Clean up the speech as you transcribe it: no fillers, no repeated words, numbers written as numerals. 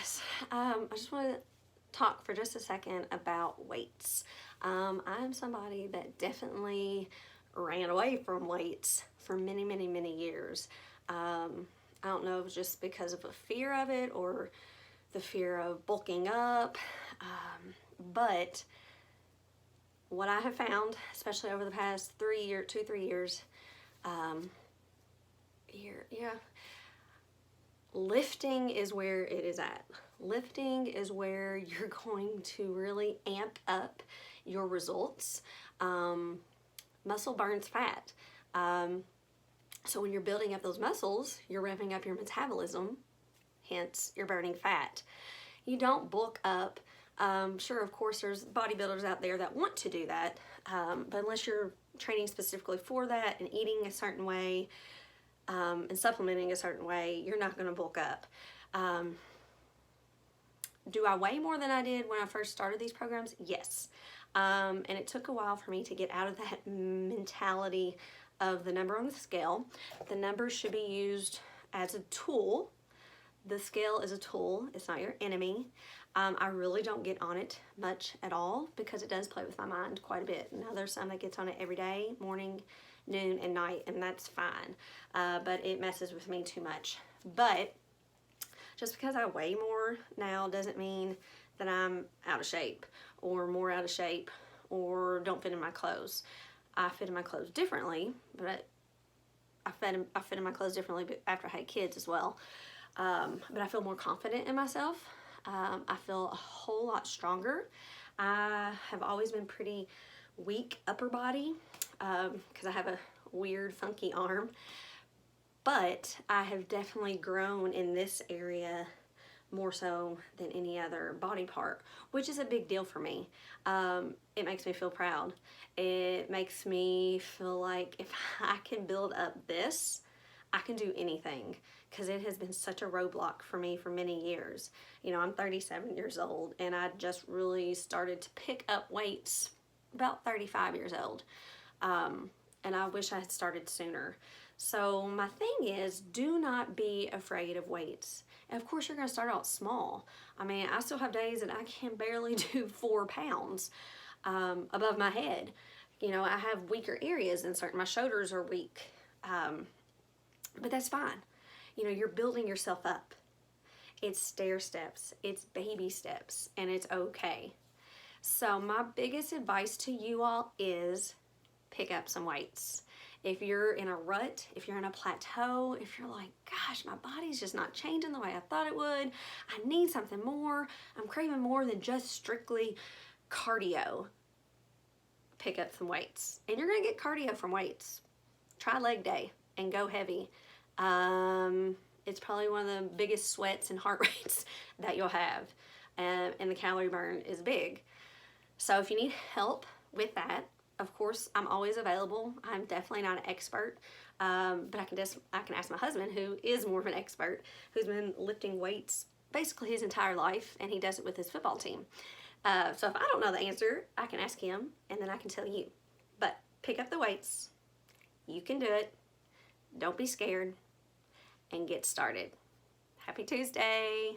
guys. I just want to talk for just a second about weights. I'm somebody that definitely ran away from weights for many, many, many years. I don't know if it's just because of a fear of it or the fear of bulking up, but what I have found, especially over the past 3 years, yeah, lifting is where it is at. Lifting is where you're going to really amp up your results. Muscle burns fat. So when you're building up those muscles, you're revving up your metabolism, hence you're burning fat. You don't bulk up. Sure, of course, there's bodybuilders out there that want to do that, but unless you're training specifically for that and eating a certain way, and supplementing a certain way, you're not going to bulk up. Do I weigh more than I did when I first started these programs? Yes. And it took a while for me to get out of that mentality of the number on the scale. The number should be used as a tool. The scale is a tool. It's not your enemy. I really don't get on it much at all because it does play with my mind quite a bit. Now there's some that gets on it every day, morning, noon, and night, and that's fine. But it messes with me too much. But just because I weigh more now doesn't mean that I'm out of shape or more out of shape or don't fit in my clothes. I fit in my clothes differently, but I fit in my clothes differently after I had kids as well. But I feel more confident in myself. I feel a whole lot stronger. I have always been pretty weak upper body because I have a weird funky arm, but I have definitely grown in this area more so than any other body part, which is a big deal for me. It makes me feel proud. It makes me feel like if I can build up this, I can do anything, because it has been such a roadblock for me for many years. You know, I'm 37 years old and I just really started to pick up weights about 35 years old. And I wish I had started sooner. So my thing is, do not be afraid of weights. And of course you're gonna start out small. I mean, I still have days that I can barely do 4 pounds above my head. You know, I have weaker areas and my shoulders are weak. But that's fine. You know, you're building yourself up. It's stair steps, it's baby steps, and it's okay. So my biggest advice to you all is pick up some weights. If you're in a rut, if you're in a plateau, if you're like, gosh, my body's just not changing the way I thought it would, I need something more, I'm craving more than just strictly cardio, pick up some weights. And you're gonna get cardio from weights. Try leg day and go heavy. It's probably one of the biggest sweats and heart rates that you'll have, and the calorie burn is big. So if you need help with that, of course, I'm always available. I'm definitely not an expert, but I can ask my husband, who is more of an expert, who's been lifting weights basically his entire life, and he does it with his football team. So if I don't know the answer, I can ask him, and then I can tell you. But pick up the weights. You can do it. Don't be scared, and get started. Happy Tuesday.